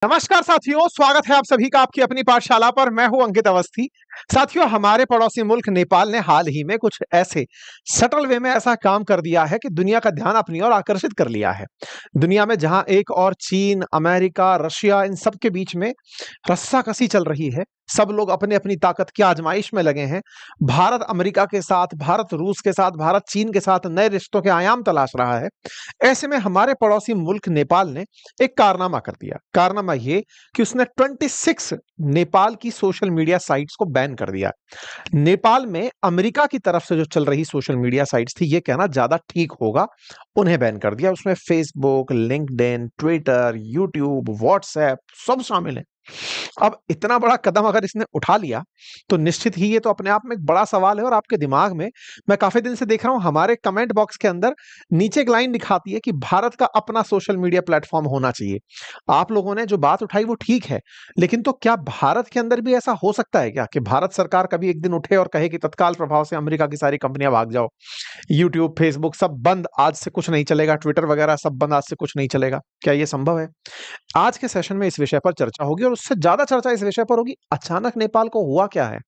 नमस्कार साथियों, स्वागत है आप सभी का आपकी अपनी पाठशाला पर। मैं हूं अंकित अवस्थी। साथियों, हमारे पड़ोसी मुल्क नेपाल ने हाल ही में कुछ ऐसे सटल वे में ऐसा काम कर दिया है कि दुनिया का ध्यान अपनी ओर आकर्षित कर लिया है। दुनिया में जहां एक और चीन, अमेरिका, रशिया, इन सब के बीच में रस्साकसी चल रही है, सब लोग अपने अपनी ताकत की आजमाइश में लगे हैं। भारत अमेरिका के साथ, भारत रूस के साथ, भारत चीन के साथ नए रिश्तों के आयाम तलाश रहा है। ऐसे में हमारे पड़ोसी मुल्क नेपाल ने एक कारनामा कर दिया। कारनामा ये कि उसने 26 नेपाल की सोशल मीडिया साइट्स को बैन कर दिया। नेपाल में अमेरिका की तरफ से जो चल रही सोशल मीडिया साइट्स थी, ये कहना ज्यादा ठीक होगा, उन्हें बैन कर दिया। उसमें Facebook, LinkedIn, Twitter, YouTube, WhatsApp सब शामिल है। अब इतना बड़ा कदम अगर इसने उठा लिया, तो निश्चित ही ये तो अपने आप में एक बड़ा सवाल है। और आपके दिमाग में, मैं काफी दिन से देख रहा हूं, हमारे कमेंट बॉक्स के अंदर नीचे एक लाइन दिखाती है कि भारत का अपना सोशल मीडिया प्लेटफॉर्म होना चाहिए। आप लोगों ने जो बात उठाई वो ठीक है, लेकिन तो क्या भारत के अंदर भी ऐसा हो सकता है क्या कि भारत सरकार कभी एक दिन उठे और कहे कि तत्काल प्रभाव से अमेरिका की सारी कंपनियां भाग जाओ, यूट्यूब, फेसबुक सब बंद, आज से कुछ नहीं चलेगा, ट्विटर वगैरह सब बंद, आज से कुछ नहीं चलेगा? क्या ये संभव है? आज के सेशन में इस विषय पर चर्चा होगी, और उससे ज्यादा चर्चा इस विषय पर होगी, अचानक नेपाल को हुआ क्या है?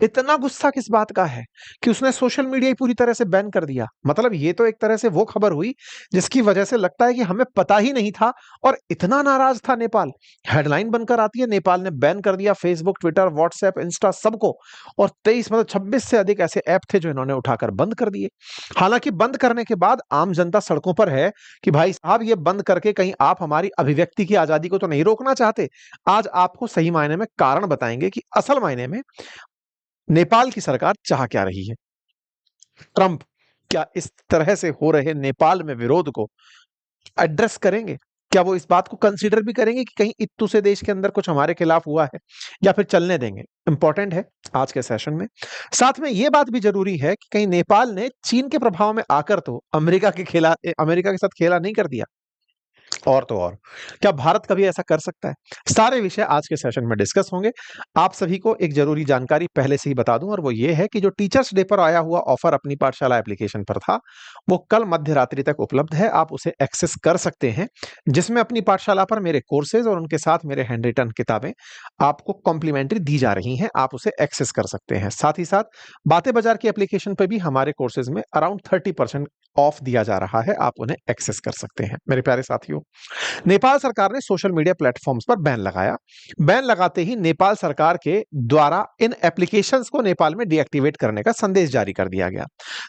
इतना गुस्सा किस बात का है कि उसने सोशल मीडिया ही पूरी तरह से बैन कर दिया? मतलब ये तो एक तरह से वो खबर हुई जिसकी वजह से लगता है कि हमें पता ही नहीं था, और इतना नाराज था नेपाल। हेडलाइन बनकर आती है, नेपाल ने बैन कर दिया फेसबुक, ट्विटर, व्हाट्सएप, इंस्टा सबको। और 26 से अधिक ऐसे ऐप थे जो इन्होंने उठाकर बंद कर दिए। हालांकि बंद करने के बाद आम जनता सड़कों पर है कि भाई साहब, ये बंद करके कहीं आप हमारी अभिव्यक्ति की आजादी को तो नहीं रोकना चाहते? आज आपको सही मायने में कारण बताएंगे कि असल मायने में नेपाल की सरकार चाह क्या रही है। ट्रंप क्या इस तरह से हो रहे नेपाल में विरोध को एड्रेस करेंगे? क्या वो इस बात को कंसीडर भी करेंगे कि कहीं इत्तू से देश के अंदर कुछ हमारे खिलाफ हुआ है, या फिर चलने देंगे? इंपॉर्टेंट है आज के सेशन में। साथ में यह बात भी जरूरी है कि कहीं नेपाल ने चीन के प्रभाव में आकर तो अमेरिका के साथ खेला नहीं कर दिया। और तो और, क्या भारत कभी ऐसा कर सकता है? सारे विषय आज के सेशन में डिस्कस होंगे। आप सभी को एक जरूरी जानकारी पहले से ही बता दूं, और वो ये है कि जो टीचर्स डे पर आया हुआ ऑफर अपनी पाठशाला एप्लीकेशन पर था, वो कल मध्य रात्रि तक उपलब्ध है। आप उसे एक्सेस कर सकते हैं, जिसमें अपनी पाठशाला पर मेरे कोर्सेज और उनके साथ मेरे हैंड रिटन किताबें आपको कॉम्प्लीमेंट्री दी जा रही हैं। आप उसे एक्सेस कर सकते हैं। साथ ही साथ बातें बाजार की एप्लीकेशन पर भी हमारे कोर्सेज में अराउंड 30% ऑफ दिया जा रहा है। आप उन्हें एक्सेस कर सकते हैं। मेरे प्यारे साथियों, नेपाल सरकार ने सोशल मीडिया प्लेटफॉर्म्स पर बैन लगाया। बैन लगाते ही नेपाल सरकार के द्वारा इन एप्लीकेशंस को नेपाल में डीएक्टिवेट करने का संदेश जारी कर दिया गया।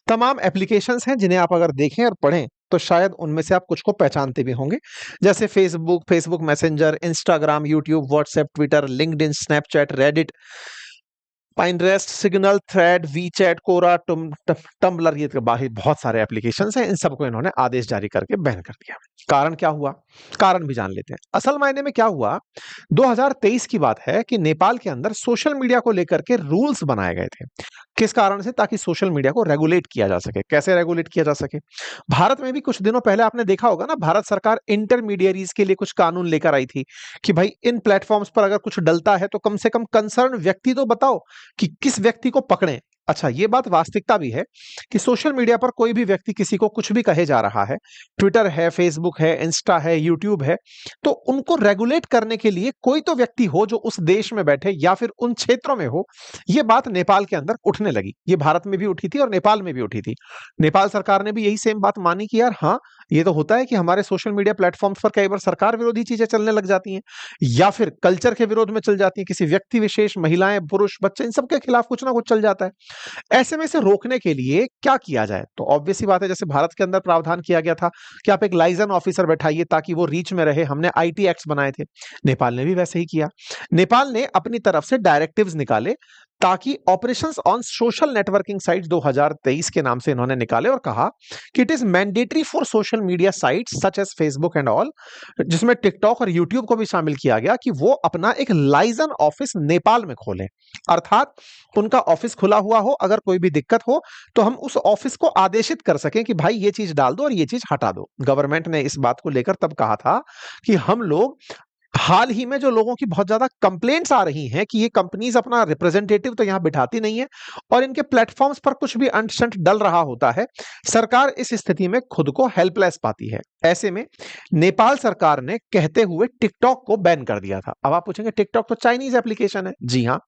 तमाम एप्लीकेशंस हैं जिन्हें आप अगर देखें और पढ़ें तो शायद उनमें से आप कुछ को पहचानते भी होंगे, जैसे Facebook, Facebook Messenger, Instagram, YouTube, WhatsApp, Twitter, LinkedIn, Snapchat, Reddit, Pinterest, Signal, Threads, WeChat, Quora, Tumblr, ये बाहर बहुत सारे एप्लीकेशंस हैं। इन सबको इन्होंने आदेश जारी करके बैन कर दिया। कारण क्या हुआ? कारण भी जान लेते हैं। असल मायने में क्या हुआ, 2023 की बात है कि नेपाल के अंदर सोशल मीडिया को लेकर के रूल्स बनाए गए थे। किस कारण से? ताकि सोशल मीडिया को रेगुलेट किया जा सके। कैसे रेगुलेट किया जा सके? भारत में भी कुछ दिनों पहले आपने देखा होगा ना, भारत सरकार इंटरमीडियरीज के लिए कुछ कानून लेकर आई थी कि भाई इन प्लेटफॉर्म्स पर अगर कुछ डलता है तो कम से कम कंसर्न व्यक्ति तो बताओ कि किस व्यक्ति को पकड़ें। अच्छा, ये बात वास्तविकता भी है कि सोशल मीडिया पर कोई भी व्यक्ति किसी को कुछ भी कहे जा रहा है, ट्विटर है, फेसबुक है, इंस्टा है, यूट्यूब है, तो उनको रेगुलेट करने के लिए कोई तो व्यक्ति हो जो उस देश में बैठे या फिर उन क्षेत्रों में हो। ये बात नेपाल के अंदर उठने लगी। ये भारत में भी उठी थी और नेपाल में भी उठी थी। नेपाल सरकार ने भी यही सेम बात मानी कि यार हाँ, ये तो होता है कि हमारे सोशल मीडिया प्लेटफॉर्म्स पर कई बार सरकार विरोधी चीजें चलने लग जाती हैं, या फिर कल्चर के विरोध में चल जाती हैं। किसी व्यक्ति विशेष, महिलाएं, पुरुष, बच्चे, इन सब के खिलाफ कुछ ना कुछ चल जाता है। ऐसे में इसे रोकने के लिए क्या किया जाए? तो ऑब्वियस सी बात है, जैसे भारत के अंदर प्रावधान किया गया था कि आप एक लाइजन ऑफिसर बैठाइए ताकि वो रीच में रहे। हमने आईटी एक्ट्स बनाए थे। नेपाल ने भी वैसे ही किया। नेपाल ने अपनी तरफ से डायरेक्टिव्स निकाले ताकि operations on social networking sites 2023 के नाम से इन्होंने निकाले, और कहा कि it is mandatory for social media sites such as Facebook and all, जिसमें टिकटॉक और यूट्यूब को भी शामिल किया गया, कि वो अपना एक लाइजन ऑफिस नेपाल में खोलें। अर्थात उनका ऑफिस खुला हुआ हो, अगर कोई भी दिक्कत हो तो हम उस ऑफिस को आदेशित कर सकें कि भाई ये चीज डाल दो और ये चीज हटा दो। गवर्नमेंट ने इस बात को लेकर तब कहा था कि हम लोग हाल ही में जो लोगों की बहुत ज्यादा कंप्लेंट्स आ रही हैं कि ये कंपनीज अपना रिप्रेजेंटेटिव तो यहां बिठाती नहीं है और इनके प्लेटफॉर्म्स पर कुछ भी अंट-शंट डल रहा होता है, सरकार इस स्थिति में खुद को हेल्पलेस पाती है। ऐसे में नेपाल सरकार ने कहते हुए टिकटॉक को बैन कर दिया था। अब आप पूछेंगे टिकटॉक तो चाइनीज एप्लीकेशन है। जी हाँ,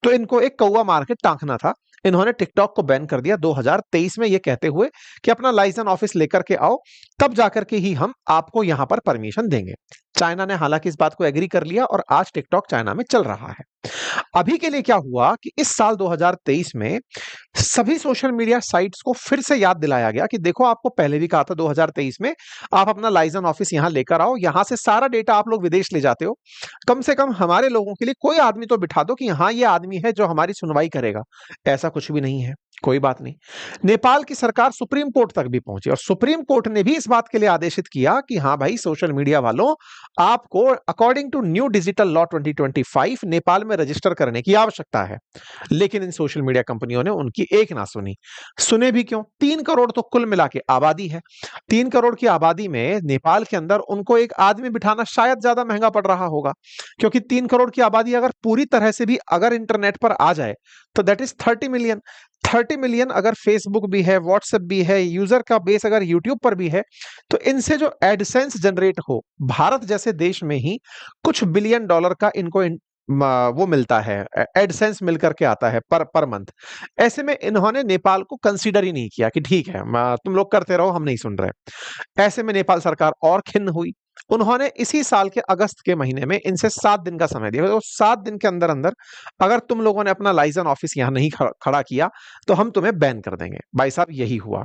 तो इनको एक कौवा मार के टांकना था। इन्होंने टिकटॉक को बैन कर दिया 2023 में, ये कहते हुए कि अपना लाइसेंस ऑफिस लेकर के आओ, तब जाकर के ही हम आपको यहां पर परमिशन देंगे। चाइना ने हालांकि इस बात को एग्री कर लिया और आज टिकटॉक चाइना में चल रहा है। अभी के लिए क्या हुआ कि इस साल 2023 में सभी सोशल मीडिया साइट्स को फिर से याद दिलाया गया कि देखो, आपको पहले भी कहा था 2023 में, आप अपना लाइसेंस ऑफिस यहां लेकर आओ, यहां से सारा डेटा आप लोग विदेश ले जाते हो, कम से कम हमारे लोगों के लिए कोई आदमी तो बिठा दो कि हाँ, ये आदमी है जो हमारी सुनवाई करेगा। ऐसा कुछ भी नहीं है। कोई बात नहीं। नेपाल की सरकार सुप्रीम कोर्ट तक भी पहुंची और सुप्रीम कोर्ट ने भी इस बात के लिए आदेशित किया कि हाँ भाई, सोशल मीडिया वालों, आपको according to new digital law 2025 Nepal में रजिस्टर करने की आवश्यकता है। लेकिन इन सोशल मीडिया कंपनियों ने उनकी एक ना सुनी। सुने भी क्यों? 3 करोड़ तो कुल मिला के आबादी है। 3 करोड़ की आबादी में नेपाल के अंदर उनको एक आदमी बिठाना शायद ज्यादा महंगा पड़ रहा होगा, क्योंकि 3 करोड़ की आबादी अगर पूरी तरह से भी अगर इंटरनेट पर आ जाए तो दैट इज 30 मिलियन। 30 मिलियन अगर फेसबुक भी है, व्हाट्सएप भी है, यूजर का बेस अगर यूट्यूब पर भी है, तो इनसे जो एडसेंस जनरेट हो, भारत जैसे देश में ही कुछ बिलियन डॉलर का इनको वो मिलता है, एडसेंस मिल करके आता है पर मंथ। ऐसे में इन्होंने नेपाल को कंसीडर ही नहीं किया कि ठीक है, तुम लोग करते रहो, हम नहीं सुन रहे। ऐसे में नेपाल सरकार और खिन्न हुई। उन्होंने इसी साल के अगस्त के महीने में इनसे 7 दिन का समय दिया। तो 7 दिन के अंदर अंदर अगर तुम लोगों ने अपना लाइसेंस ऑफिस यहां नहीं खड़ा किया तो हम तुम्हें बैन कर देंगे। भाई साहब, यही हुआ।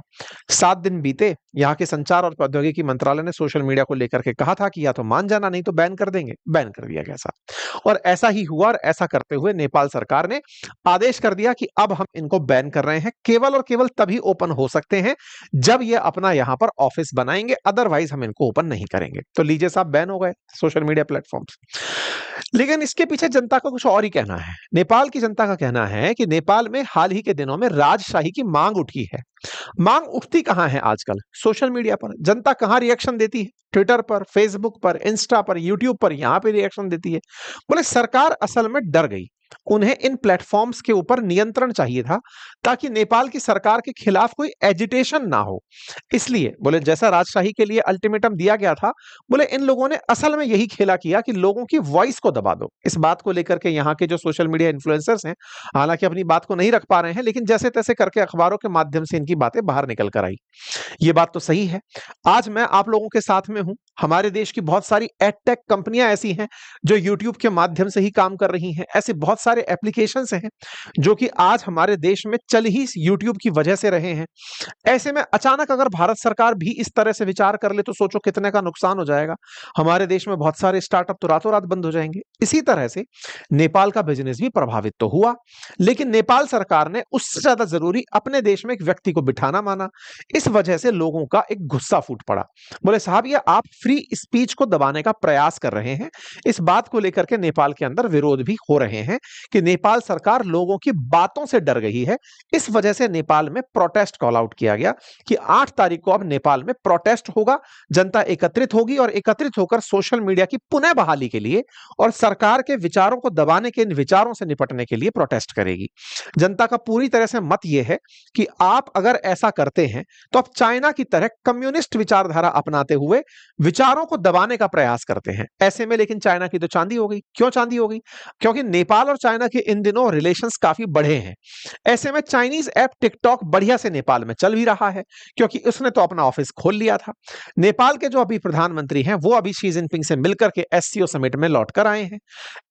7 दिन बीते, यहाँ के संचार और प्रौद्योगिकी मंत्रालय ने सोशल मीडिया को लेकर के कहा था कि या तो मान जाना, नहीं तो बैन कर देंगे। बैन कर दिया गया साहब। और ऐसा ही हुआ और ऐसा करते हुए नेपाल सरकार ने आदेश कर दिया कि अब हम इनको बैन कर रहे हैं। केवल और केवल तभी ओपन हो सकते हैं जब ये अपना यहां पर ऑफिस बनाएंगे, अदरवाइज हम इनको ओपन नहीं करेंगे। तो लीजिए साहब, बैन हो गए सोशल मीडिया प्लेटफॉर्म्स। लेकिन इसके पीछे जनता का कुछ और ही कहना है। नेपाल की जनता का कहना है कि नेपाल में हाल ही के दिनों में राजशाही की मांग उठी है। मांग उठती कहां है आजकल? सोशल मीडिया पर। जनता कहां रिएक्शन देती है? ट्विटर पर, फेसबुक पर, इंस्टा पर, यूट्यूब पर, यहां पे रिएक्शन देती है। बोले सरकार असल में डर गई। उन्हें इन प्लेटफॉर्म्स के ऊपर नियंत्रण चाहिए था ताकि नेपाल की सरकार के खिलाफ कोई एजिटेशन ना हो। इसलिए बोले जैसा राजशाही के लिए अल्टीमेटम दिया गया था, बोले इन लोगों ने असल में यही खेला किया कि लोगों की वॉइस को दबा दो। इस बात को लेकर के यहाँ के जो सोशल मीडिया इन्फ्लुएंसर्स हैं, हालांकि अपनी बात को नहीं रख पा रहे हैं, लेकिन जैसे तैसे करके अखबारों के माध्यम से इनकी बातें बाहर निकल कर आई। ये बात तो सही है। आज मैं आप लोगों के साथ में हूं। हमारे देश की बहुत सारी एडटेक कंपनियां ऐसी हैं जो यूट्यूब के माध्यम से ही काम कर रही हैं। ऐसे बहुत सारे एप्लीकेशंस हैं जो कि आज हमारे देश में चल ही यूट्यूब की वजह से रहे हैं। ऐसे में अचानक अगर भारत सरकार भी इस तरह से विचार कर ले तो सोचो कितने का नुकसान हो जाएगा। हमारे देश में बहुत सारे स्टार्टअप तो रातों रात बंद हो जाएंगे। इसी तरह से नेपाल का बिजनेस भी प्रभावित तो हुआ, लेकिन नेपाल सरकार ने उससे ज्यादा जरूरी अपने देश में एक व्यक्ति को बिठाना माना। इस वजह से लोगों का एक गुस्सा फूट पड़ा। बोले साहब, ये आप फ्री स्पीच को दबाने का प्रयास कर रहे हैं। इस बात को लेकर के नेपाल के अंदर विरोध भी हो रहे हैं कि नेपाल सरकार लोगों की बातों से डर गई है। इस वजह से नेपाल में प्रोटेस्ट कॉल आउट किया गया कि 8 तारीख को अब नेपाल में प्रोटेस्ट होगा। जनता एकत्रित होगी और एकत्रित होकर सोशल मीडिया की पुनः बहाली के लिए और सरकार के विचारों को दबाने के इन विचारों से निपटने के लिए प्रोटेस्ट करेगी। जनता का पूरी तरह से मत यह है कि आप अगर ऐसा करते हैं तो आप चाइना की तरह कम्युनिस्ट विचारधारा अपनाते हुए विचारों को दबाने का प्रयास करते हैं। ऐसे में लेकिन चाइना की तो चांदी हो गई। क्यों चांदी हो गई? क्योंकि नेपाल और चाइना के इन दिनों रिलेशंस काफी बढ़े हैं। ऐसे में चाइनीज ऐप टिकटॉक बढ़िया से नेपाल में चल भी रहा है, क्योंकि उसने तो अपना ऑफिस खोल लिया था। नेपाल के जो अभी प्रधानमंत्री हैं वो अभी शी जिनपिंग से मिलकर के एससीओ समिट में लौट कर आए हैं।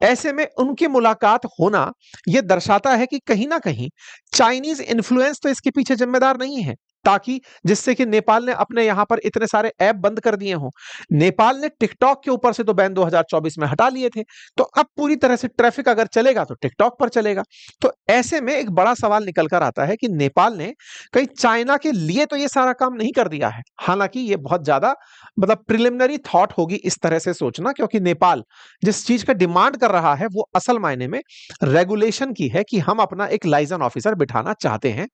ऐसे में उनकी मुलाकात होना यह दर्शाता है कि कहीं ना कहीं चाइनीज इन्फ्लुएंस तो इसके पीछे जिम्मेदार नहीं है, ताकि जिससे कि नेपाल ने अपने यहां पर इतने सारे ऐप बंद कर दिए हों। नेपाल ने टिकटॉक के ऊपर से तो बैन 2024 में हटा लिए थे, तो अब पूरी तरह से ट्रैफिक अगर चलेगा तो टिकटॉक पर चलेगा। तो ऐसे में एक बड़ा सवाल निकल कर आता है कि नेपाल ने कहीं चाइना के लिए तो ये सारा काम नहीं कर दिया है। हालांकि ये बहुत ज्यादा प्रिलिमिनरी थॉट होगी इस तरह से सोचना, क्योंकि नेपाल जिस चीज का डिमांड कर रहा है वो असल मायने में रेगुलेशन की है कि हम अपना एक लाइसेंस ऑफिसर बिठाना चाहते हैं।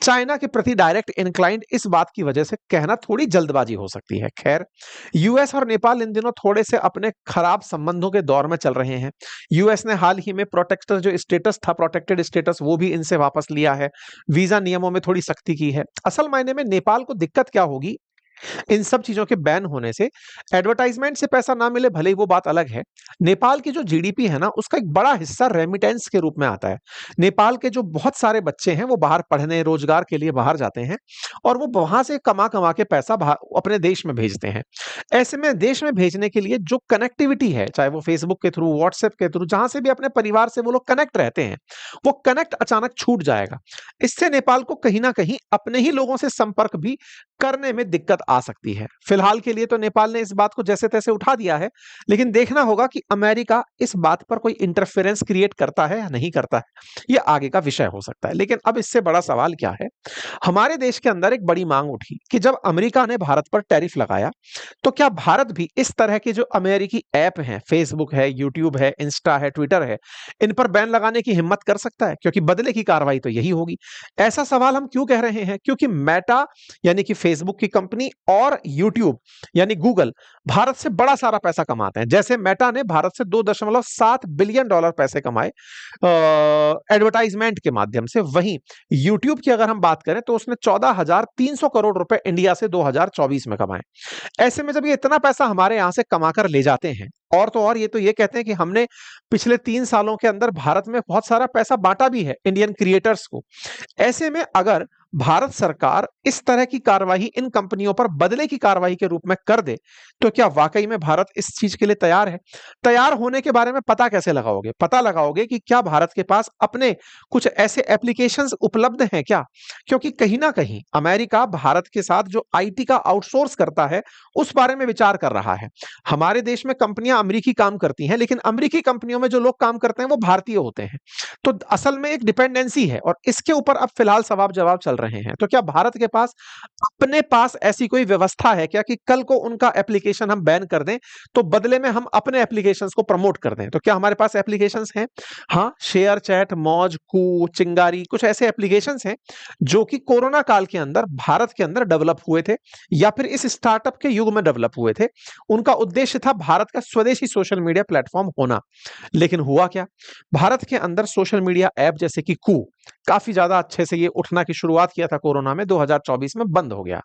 चाइना के प्रति डायरेक्ट इनक्लाइंड इस बात की वजह से कहना थोड़ी जल्दबाजी हो सकती है। खैर, यूएस और नेपाल इन दिनों थोड़े से अपने खराब संबंधों के दौर में चल रहे हैं। यूएस ने हाल ही में प्रोटेक्टर जो स्टेटस था, प्रोटेक्टेड स्टेटस, वो भी इनसे वापस लिया है। वीजा नियमों में थोड़ी सख्ती की है। असल मायने में नेपाल को दिक्कत क्या होगी इन सब चीजों के बैन होने से? एडवर्टाइजमेंट से पैसा ना मिले भले ही वो बात अलग है। नेपाल की जो जीडीपी है ना, उसका एक बड़ा हिस्सा रेमिटेंस के रूप में आता है। नेपाल के जो बहुत सारे बच्चे हैं वो बाहर पढ़ने, रोजगार के लिए बाहर जाते हैं और वो वहां से कमा कमा के पैसा अपने देश में भेजते हैं। ऐसे में देश में भेजने के लिए जो कनेक्टिविटी है, चाहे वो फेसबुक के थ्रू, व्हाट्सएप के थ्रू, जहां से भी अपने परिवार से वो लोग कनेक्ट रहते हैं, वो कनेक्ट अचानक छूट जाएगा। इससे नेपाल को कहीं ना कहीं अपने ही लोगों से संपर्क भी करने में दिक्कत आ सकती है। फिलहाल के लिए तो नेपाल ने इस बात को जैसे तैसे उठा दिया है, लेकिन देखना होगा कि अमेरिका इस बात पर कोई इंटरफेरेंस क्रिएट करता है या नहीं करता है। यह आगे का विषय हो सकता है। लेकिन अब इससे बड़ा सवाल क्या है? हमारे देश के अंदर एक बड़ी मांग उठी कि जब अमेरिका ने भारत पर टैरिफ लगाया, तो क्या भारत भी इस तरह के जो अमेरिकी ऐप हैं, फेसबुक है, यूट्यूब है, इंस्टा है, ट्विटर है, इन पर बैन लगाने की हिम्मत कर सकता है? क्योंकि बदले की कार्रवाई तो यही होगी। ऐसा सवाल हम क्यों कह रहे हैं? क्योंकि मेटा यानी कि फेसबुक की कंपनी और यूट्यूब यानी गूगल भारत से बड़ा सारा पैसा कमाते हैं। जैसे मेटा ने भारत से $2.7 बिलियन पैसे कमाए एडवर्टाइजमेंट के माध्यम से, वहीं यूट्यूब की अगर हम बात करें तो उसने 14,300 करोड़ रुपए इंडिया से 2024 में कमाए। ऐसे में जब ये इतना पैसा हमारे यहां से कमाकर ले जाते हैं, और तो और ये तो ये कहते हैं कि हमने पिछले 3 सालों के अंदर भारत में बहुत सारा पैसा बांटा भी है इंडियन क्रिएटर्स को। ऐसे में अगर भारत सरकार इस तरह की कार्रवाई इन कंपनियों पर बदले की कार्रवाई के रूप में कर दे, तो क्या वाकई में भारत इस चीज के लिए तैयार है? तैयार होने के बारे में पता कैसे लगाओगे? पता लगाओगे कि क्या भारत के पास अपने कुछ ऐसे एप्लीकेशंस उपलब्ध हैं क्या? क्योंकि कहीं ना कहीं अमेरिका भारत के साथ जो आईटी का आउटसोर्स करता है, उस बारे में विचार कर रहा है। हमारे देश में कंपनियां अमेरिकी काम करती हैं, लेकिन अमेरिकी कंपनियों में जो लोग काम करते हैं वो भारतीय होते हैं। तो असल में एक डिपेंडेंसी है और इसके ऊपर अब फिलहाल सवाल जवाब चल रहे हैं। तो क्या भारत के पास अपने पास ऐसी कोई व्यवस्था है क्या कि कल को उनका एप्लीकेशन हम बैन कर दें तो बदले में हम अपने एप्लीकेशंस को प्रमोट कर दें? तो क्या हमारे पास एप्लीकेशंस हैं? हाँ, शेयर चैट, मौज, कू, चिंगारी, कुछ ऐसे एप्लीकेशंस हैं जो कि कोरोना काल के अंदर भारत के अंदर डेवलप हुए थे या फिर इस स्टार्टअप के युग में डेवलप हुए थे। उनका उद्देश्य था भारत का स्वदेशी सोशल मीडिया प्लेटफॉर्म होना। लेकिन हुआ क्या? भारत के अंदर सोशल मीडिया ऐप जैसे कि कू काफी ज्यादा अच्छे से ये उठना की शुरुआत किया था कोरोना में, 2024 में बंद हो गया।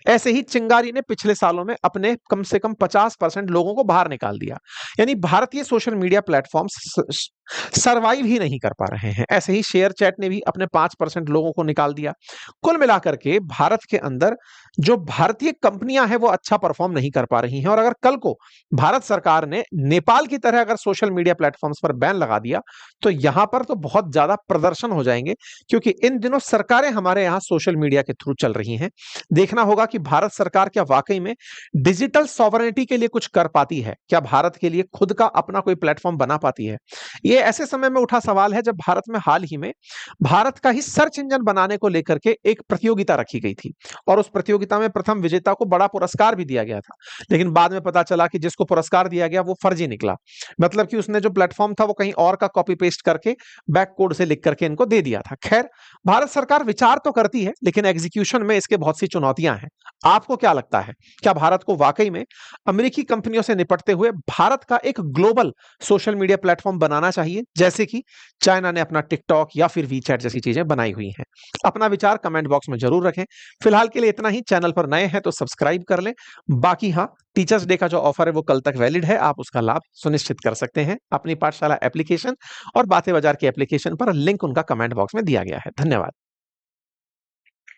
ऐसे ही चिंगारी ने पिछले सालों में अपने कम से कम 50% लोगों को बाहर निकाल दिया। यानी भारतीय सोशल मीडिया प्लेटफॉर्म्स सरवाइव ही नहीं कर पा रहे हैं। ऐसे ही शेयर चैट ने भी अपने 5% लोगों को निकाल दिया। कुल मिलाकर के भारत के अंदर जो भारतीय कंपनियां हैं वो अच्छा परफॉर्म नहीं कर पा रही हैं। और अगर कल को भारत सरकार ने नेपाल की तरह अगर सोशल मीडिया प्लेटफॉर्म्स पर बैन लगा दिया, तो यहां पर तो बहुत ज्यादा प्रदर्शन हो जाएंगे, क्योंकि इन दिनों सरकारें हमारे यहां सोशल मीडिया के थ्रू चल रही हैं। देखना होगा कि भारत सरकार क्या वाकई में डिजिटल सॉवरेनिटी के लिए कुछ कर पाती है? क्या भारत के लिए खुद का अपना कोई प्लेटफॉर्म बना पाती है? ये ऐसे समय में उठा सवाल है जब भारत में हाल ही में भारत का ही सर्च इंजन बनाने को लेकर के एक प्रतियोगिता रखी गई थी और उस प्रतियोगिता में प्रथम विजेता को बड़ा पुरस्कार भी दिया गया था। लेकिन बाद में पता चला कि जिसको पुरस्कार दिया गया वो फर्जी निकला। मतलब कि उसने जो प्लेटफॉर्म था वो कहीं और का कॉपी पेस्ट करके बैक कोड से लिख करके इनको दे दिया था। खैर, भारत सरकार विचार तो करती है, लेकिन एग्जीक्यूशन में इसके बहुत सी चुनौतियां हैं। आपको क्या लगता है? क्या भारत को वाकई में अमेरिकी कंपनियों से निपटते हुए भारत का एक ग्लोबल सोशल मीडिया प्लेटफॉर्म बनाना चाहिए, जैसे कि चाइना ने अपना टिकटॉक या फिर वीचैट जैसी चीजें बनाई हुई हैं? अपना विचार कमेंट बॉक्स में जरूर रखें। फिलहाल के लिए इतना ही। चैनल पर नए हैं तो सब्सक्राइब कर लें। बाकी हाँ, टीचर्स डे का जो ऑफर है वो कल तक वैलिड है, आप उसका लाभ सुनिश्चित कर सकते हैं। अपनी पाठशाला एप्लीकेशन और बातें बाजार की एप्लीकेशन पर लिंक उनका कमेंट बॉक्स में दिया गया है। धन्यवाद।